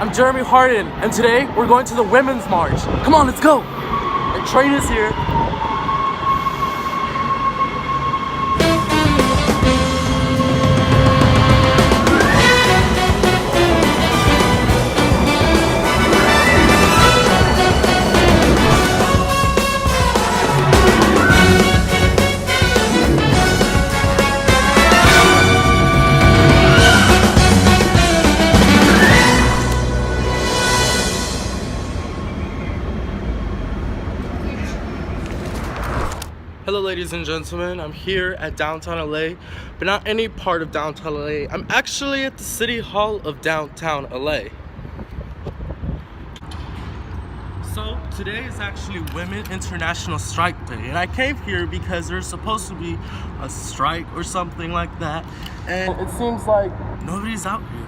I'm Jeremy Harden, and today we're going to the Women's March. Come on, let's go! Our train is here. Hello ladies and gentlemen, I'm here at downtown LA, but not any part of downtown LA. I'm actually at the City Hall of downtown LA. So today is actually Women International Strike Day, and I came here because there's supposed to be a strike or something like that, and it seems like nobody's out here,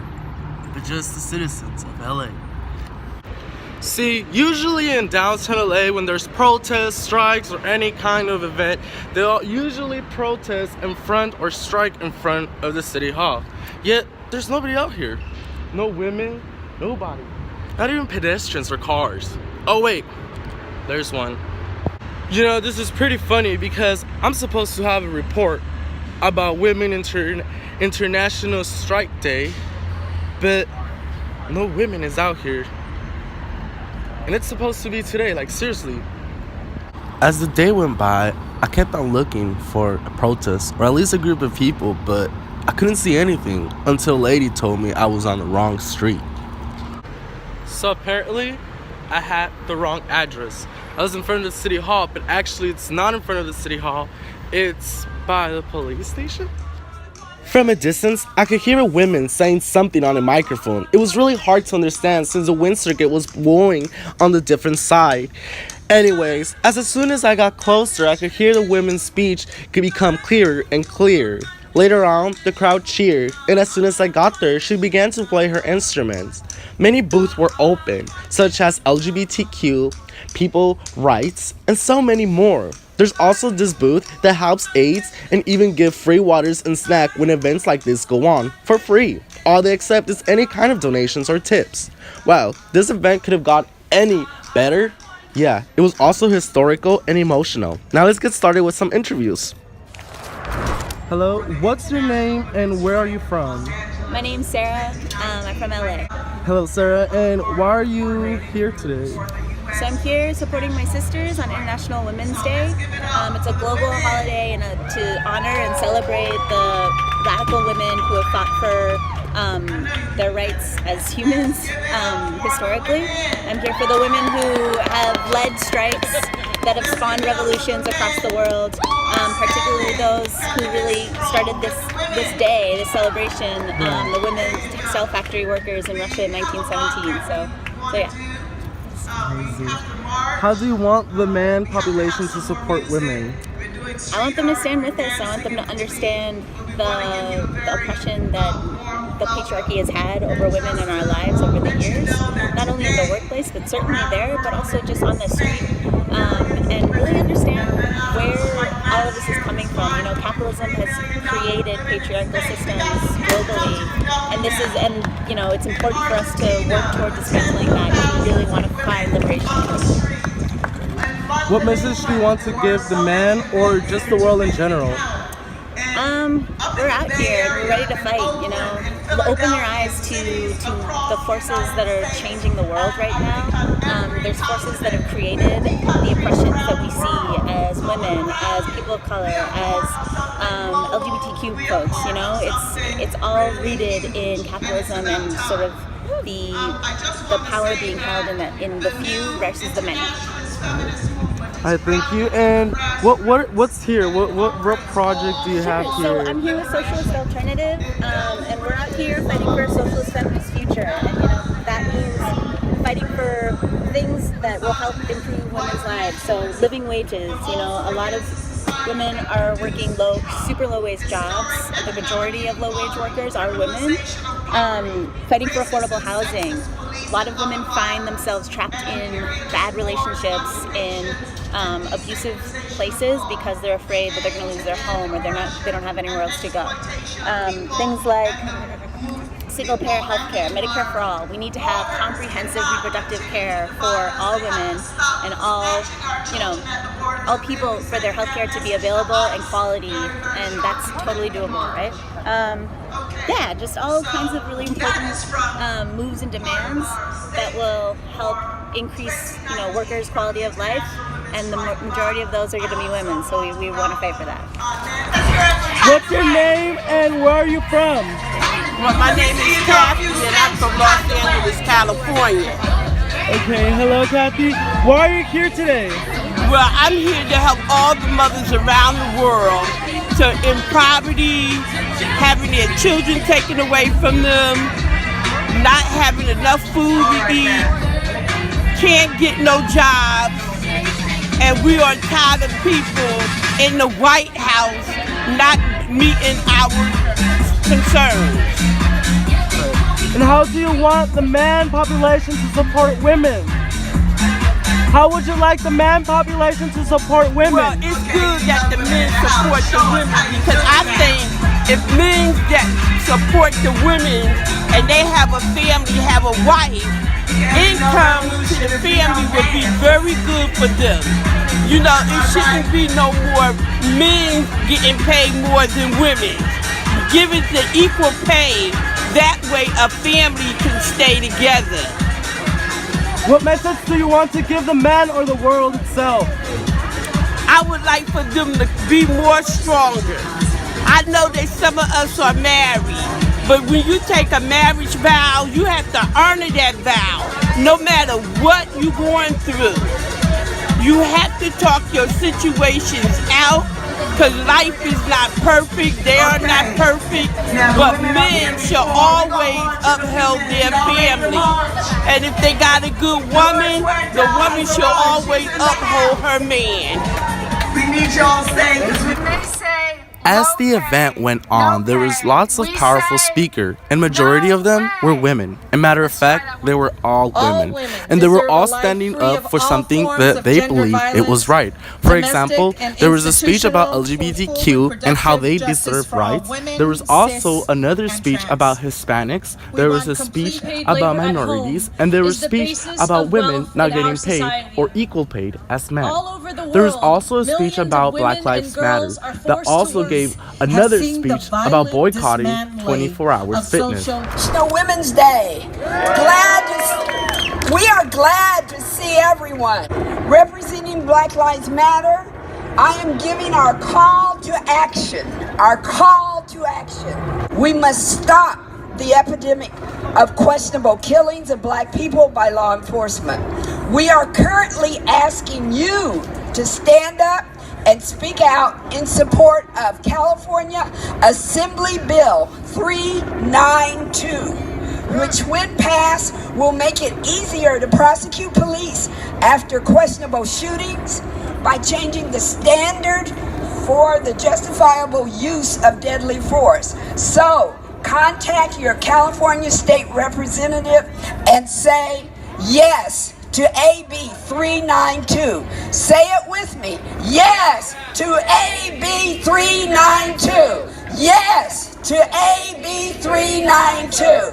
but just the citizens of LA. See, usually in downtown LA, when there's protests, strikes, or any kind of event, they'll usually protest in front or strike in front of the City Hall. Yet, there's nobody out here. No women, nobody. Not even pedestrians or cars. Oh wait, there's one. You know, this is pretty funny because I'm supposed to have a report about Women International Strike Day, but no women is out here. And it's supposed to be today, like seriously. As the day went by, I kept on looking for a protest, or at least a group of people, but I couldn't see anything until a lady told me I was on the wrong street. So apparently, I had the wrong address. I was in front of the City Hall, but actually it's not in front of the City Hall. It's by the police station. From a distance, I could hear a woman saying something on a microphone. It was really hard to understand since the wind circuit was blowing on the different side. Anyways, as soon as I got closer, I could hear the woman's speech could become clearer and clearer. Later on, the crowd cheered, and as soon as I got there, she began to play her instruments. Many booths were open, such as LGBTQ, people rights, and so many more. There's also this booth that helps AIDS and even give free waters and snacks when events like this go on, for free. All they accept is any kind of donations or tips. Wow, this event could have got any better. Yeah, it was also historical and emotional. Now let's get started with some interviews. Hello, what's your name and where are you from? My name's Sarah. I'm from LA. Hello, Sarah, and why are you here today? So I'm here supporting my sisters on International Women's Day. It's a global holiday to honor and celebrate the radical women who have fought for their rights as humans historically. I'm here for the women who have led strikes that have spawned revolutions across the world, particularly those who really started this day, this celebration, the women's textile factory workers in Russia in 1917. So yeah. How do you want the man population to support women? I want them to stand with us. I want them to understand the oppression that the patriarchy has had over women in our lives over the years, not only in the workplace, but certainly there, but also just on the street, and really understand where all of this is coming from. You know, capitalism has created patriarchal systems globally, and you know, it's important for us to work toward dismantling that if we really want to find liberation. What message do you want to give the man or just the world in general? We're out here and we're ready to fight, you know. Open your eyes to the forces that are changing the world right now. There's forces that have created the oppressions that we see as women, as people of color, as LGBTQ folks, you know. It's all rooted in capitalism and sort of the power being held in the few versus the many. I thank you. And what's here? What project do you have here? So I'm here with Socialist Alternative, and we're out here fighting for a socialist feminist future. And you know, that means fighting for things that will help improve women's lives. So living wages. You know, a lot of women are working super low wage jobs. The majority of low wage workers are women. Fighting for affordable housing. A lot of women find themselves trapped in bad relationships, in abusive places because they're afraid that they're going to lose their home or they don't have anywhere else to go. Things like single-payer health care, Medicare for all. We need to have comprehensive reproductive care for all women and all, all people, for their health care to be available and quality, and that's totally doable, right? Yeah, just all kinds of really important moves and demands that will help increase, workers' quality of life, and the majority of those are going to be women, so we want to fight for that. What's your name and where are you from? Well, my name is Kathy and I'm from Los Angeles, California. Okay, hello Kathy. Why are you here today? Well, I'm here to help all the mothers around the world in poverty, having their children taken away from them, not having enough food to eat, can't get no jobs, and we are tired of people in the White House not meeting our concerns. And how do you want the man population to support women? How would you like the man population to support women? Well, it's good that the men support the women, because I think if men that support the women and they have a family, have a wife, income to the family would be very good for them. It shouldn't be no more men getting paid more than women. Give it the equal pay. That way a family can stay together. What message do you want to give the man or the world itself? I would like for them to be more stronger. I know that some of us are married, but when you take a marriage vow, you have to honor that vow, no matter what you're going through. You have to talk your situations out, because life is not perfect, they are not perfect, but men should always uphold their family. And if they got a good woman, the woman should always uphold her man. We need y'all saying, As the event went on, there was lots of powerful speakers, and majority of them were women. As a matter of fact, they were all women. And they were all standing up for something that they believed it was right. For example, there was a speech about LGBTQ and how they deserve rights. There was also another speech about Hispanics. There was a speech about minorities. And there was a speech about women not getting paid or equal paid as men. There was also a speech about Black Lives Matter that also gave another speech about boycotting 24-hour fitness. National Women's Day. We are glad to see everyone. Representing Black Lives Matter, I am giving our call to action. Our call to action. We must stop the epidemic of questionable killings of Black people by law enforcement. We are currently asking you to stand up and speak out in support of California Assembly Bill 392, which when passed will make it easier to prosecute police after questionable shootings by changing the standard for the justifiable use of deadly force. So, contact your California state representative and say yes to AB 392. Say it with me. Yes to AB 392. Yes to AB 392.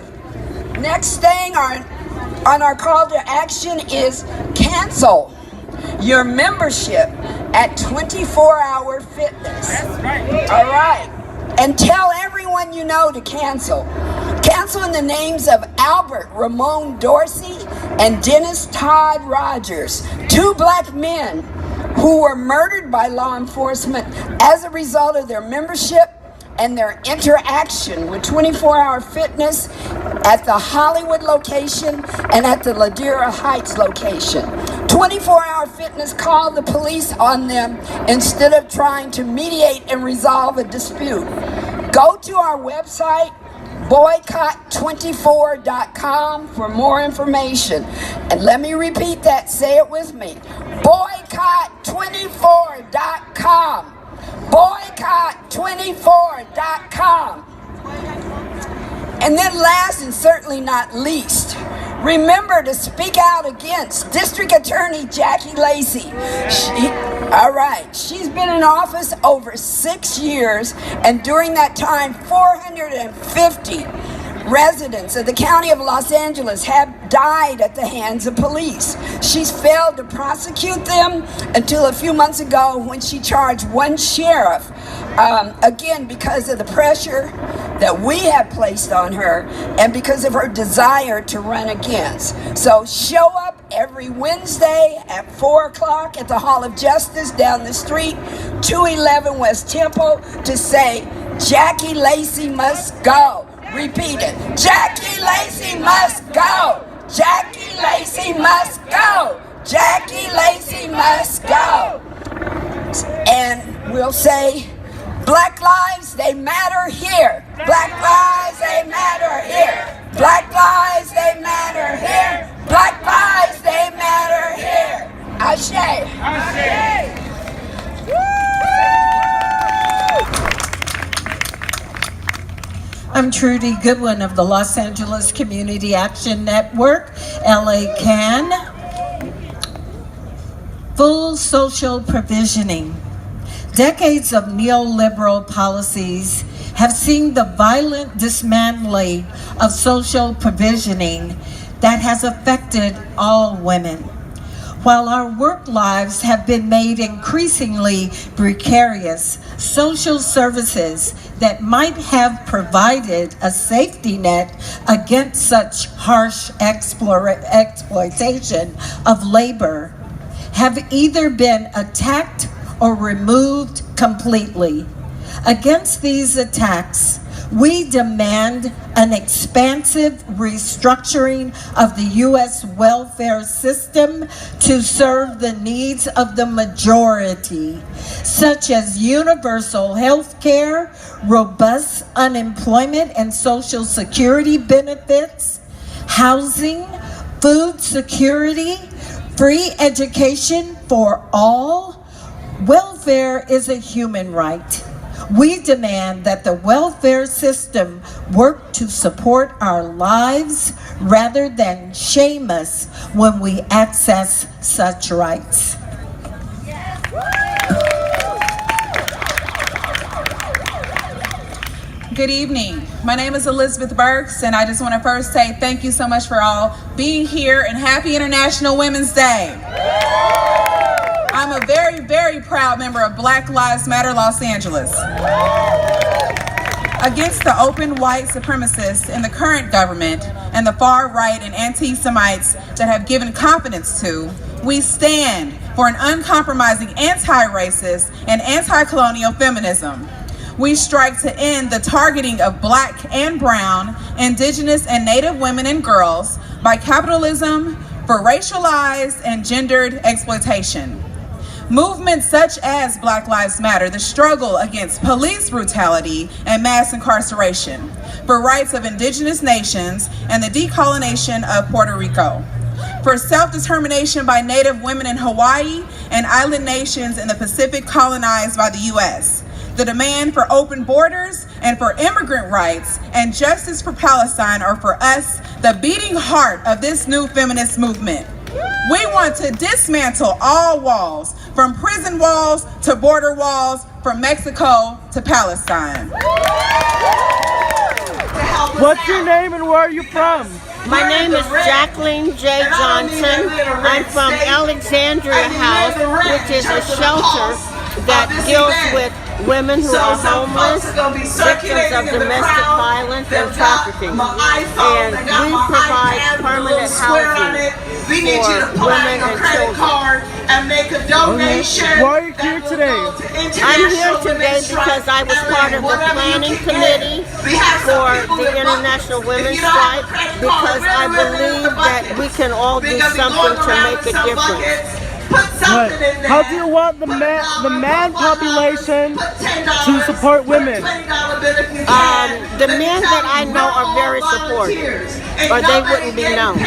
Next thing on our call to action is cancel your membership at 24-hour fitness. That's right. All right. And tell everyone you know to cancel. Cancel in the names of Albert Ramon Dorsey and Dennis Todd Rogers, 2 Black men who were murdered by law enforcement as a result of their membership and their interaction with 24-hour fitness at the Hollywood location and at the Ladera Heights location. 24-hour fitness called the police on them instead of trying to mediate and resolve a dispute. Go to our website, boycott24.com, for more information. And let me repeat that, say it with me. Boycott24.com. Boycott24.com. And then last and certainly not least, remember to speak out against District Attorney Jackie Lacey. She's been in office over 6 years, and during that time, 450 residents of the county of Los Angeles have died at the hands of police. She's failed to prosecute them until a few months ago when she charged one sheriff, again because of the pressure that we have placed on her and because of her desire to run against. So show up every Wednesday at 4 o'clock at the Hall of Justice down the street, 211 West Temple, to say, Jackie Lacey must go. Repeat it. Jackie Lacey must go. Jackie Lacey must go. Jackie Lacey must go. And we'll say, Black lives, they matter here. Black lives, they matter here. Black lives, they matter here. Black lives, they matter here. Ashe. Ashe. I'm Trudy Goodwin of the Los Angeles Community Action Network, LA CAN. Full social provisioning. Decades of neoliberal policies have seen the violent dismantling of social provisioning that has affected all women. While our work lives have been made increasingly precarious, social services that might have provided a safety net against such harsh exploitation of labor have either been attacked or removed completely. Against these attacks, we demand an expansive restructuring of the U.S. welfare system to serve the needs of the majority, such as universal health care, robust unemployment and social security benefits, housing, food security, free education for all. Welfare is a human right. We demand that the welfare system work to support our lives rather than shame us when we access such rights. Good evening. My name is Elizabeth Burks, and I just want to first say thank you so much for all being here, and happy International Women's Day. I'm a very, very proud member of Black Lives Matter Los Angeles. Against the open white supremacists in the current government and the far right and anti-Semites that have given confidence to, we stand for an uncompromising anti-racist and anti-colonial feminism. We strike to end the targeting of Black and brown, Indigenous and Native women and girls by capitalism for racialized and gendered exploitation. Movements such as Black Lives Matter, the struggle against police brutality and mass incarceration, for rights of indigenous nations and the decolonization of Puerto Rico, for self-determination by Native women in Hawaii and island nations in the Pacific colonized by the U.S., the demand for open borders and for immigrant rights and justice for Palestine are for us the beating heart of this new feminist movement. We want to dismantle all walls, from prison walls to border walls, from Mexico to Palestine. What's your name and where are you from? My name is Jacqueline J. Johnson. I'm from Alexandria House, which is a shelter that deals with women who are homeless, victims of domestic violence and trafficking. And we provide permanent housing for women and children. Why are you here today? I'm here today because I was part of the planning committee for the International Women's Strike, because I believe that we can all do something to make a difference. How do you want the man population to support women? The men that I know are very supportive, or they wouldn't be known.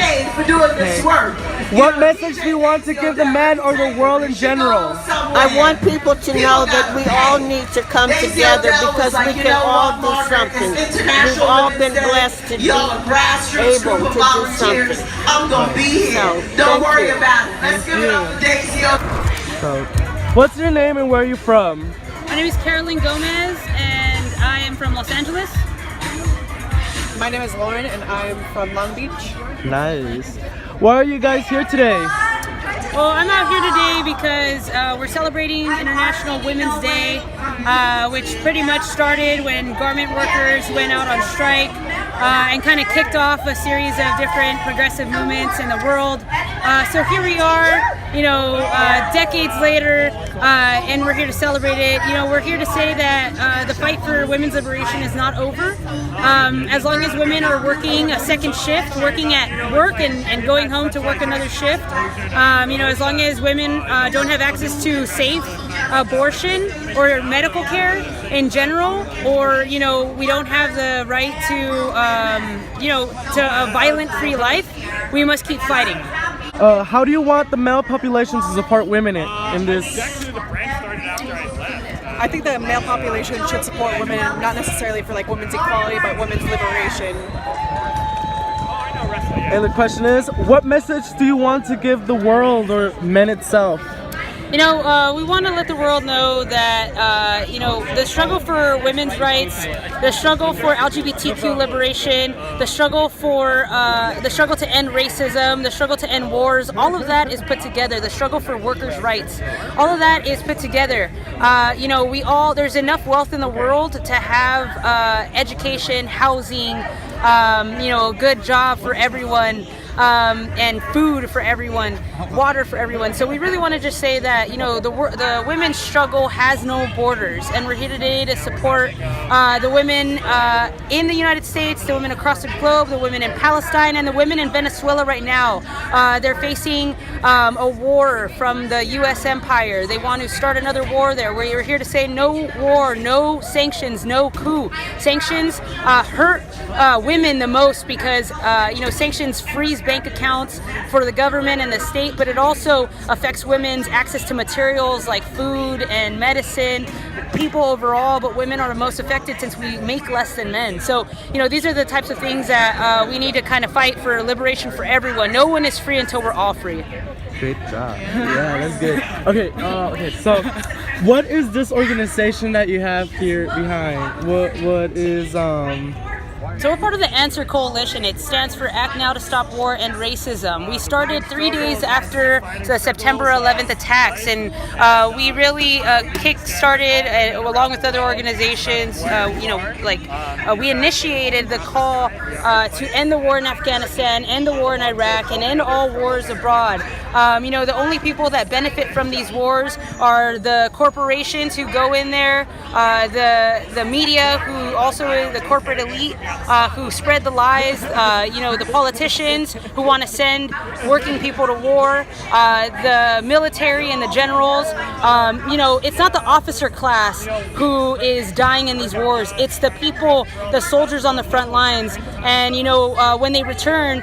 What message do you want to give the men or the world in general? I want people to know that we all need to come together because we can all do something. We've all been blessed to be able to do something. So, don't worry about it. Let's give it up to Daisy. So, what's your name and where are you from? My name is Caroline Gomez and I am from Los Angeles. My name is Lauren and I'm from Long Beach. Nice. Why are you guys here today? Well, I'm out here today because we're celebrating International Women's Day, which pretty much started when garment workers went out on strike and kind of kicked off a series of different progressive movements in the world. So here we are, decades later, and we're here to celebrate it. We're here to say that the fight for women's liberation is not over. As long as women are working a second shift, working at work and going home to work another shift, as long as women don't have access to safe abortion or medical care in general, or we don't have the right to a violent-free life, we must keep fighting. How do you want the male population to support women in this? I think the male population should support women, not necessarily for women's equality, but women's liberation. And the question is, what message do you want to give the world or men itself? We want to let the world know that, the struggle for women's rights, the struggle for LGBTQ liberation, the struggle to end racism, the struggle to end wars, all of that is put together. The struggle for workers' rights, all of that is put together. There's enough wealth in the world to have education, housing, a good job for everyone. And food for everyone, water for everyone. So we really want to just say that, the women's struggle has no borders, and we're here today to support the women in the United States, the women across the globe, the women in Palestine, and the women in Venezuela right now. They're facing a war from the U.S. empire. They want to start another war there. We're here to say no war, no sanctions, no coup. Sanctions hurt women the most because, sanctions freeze bank accounts for the government and the state, but it also affects women's access to materials like food and medicine, people overall, but women are the most affected since we make less than men. So, these are the types of things that we need to kind of fight for liberation for everyone. No one is free until we're all free. Great job. Yeah, that's good. Okay, so what is this organization that you have here behind? What is So we're part of the Answer Coalition. It stands for Act Now to Stop War and Racism. We started 3 days after the September 11th attacks, and we really kick-started, along with other organizations, we initiated the call to end the war in Afghanistan, end the war in Iraq, and end all wars abroad. The only people that benefit from these wars are the corporations who go in there, the media, who also is the corporate elite, who spread the lies, the politicians who want to send working people to war, the military and the generals. It's not the officer class who is dying in these wars. It's the people, the soldiers on the front lines. And, when they return,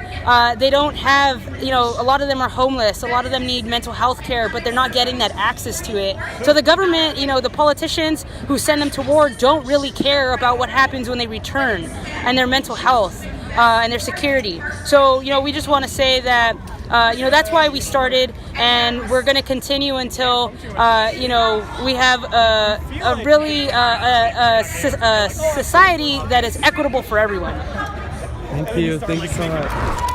they don't have, a lot of them are homeless. A lot of them need mental health care, but they're not getting that access to it. So the government, the politicians who send them to war don't really care about what happens when they return and their mental health and their security. So, we just want to say that, that's why we started, and we're going to continue until, we have a really society that is equitable for everyone. Thank you so much.